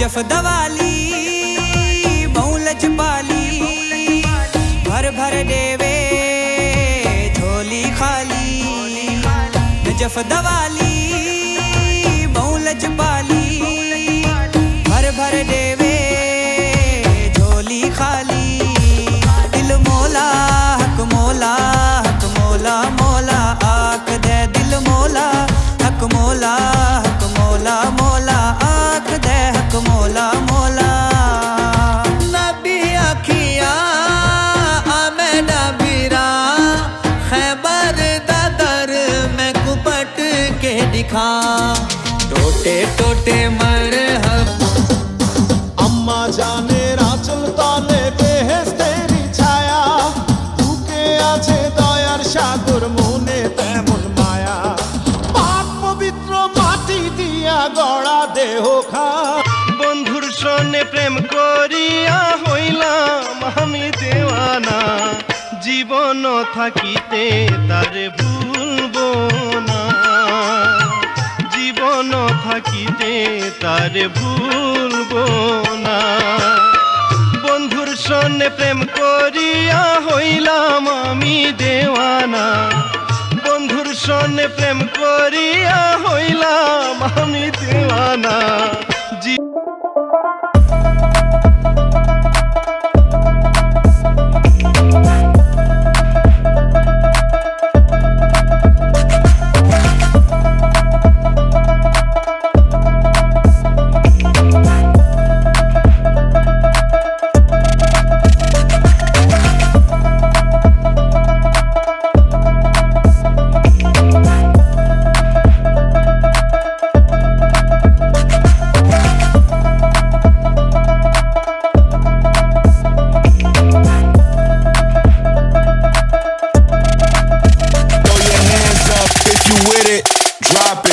Najaf Diwali मौलज पाली भर भर देवे झोली खाली नजफ दवाली मौलज पाली भर भर देवे झोली खाली दिल मोला हक मोला हक मोला मोला आख दे दिल मोला हक मोला हक मोला मोला आख दे हक मोला मोला नबी अखियां आमेना बीरा खैबर दादर में कुपट के दिखा टोटे टोटे मरहब अम्मा जाने आंचल तले बेहेस्तेरी छाया বুকে আছে দয়ার সাগর মনে তেমন মায়া পাক পবিত্র মাটি দিয়া গড়া দেহ খা বন্ধুর সনে প্রেম করিয়া হইলাম আমি দেওয়ানা জীবন থাকিতে তারে ভুলবো না জীবন থাকিতে তারে ভুলবো না বন্ধুর সনে প্রেম করিয়া হইলাম আমি দেওয়ানা বন্ধুর সনে প্রেম করিয়া হইলাম আমি দেওয়ানা Drop it.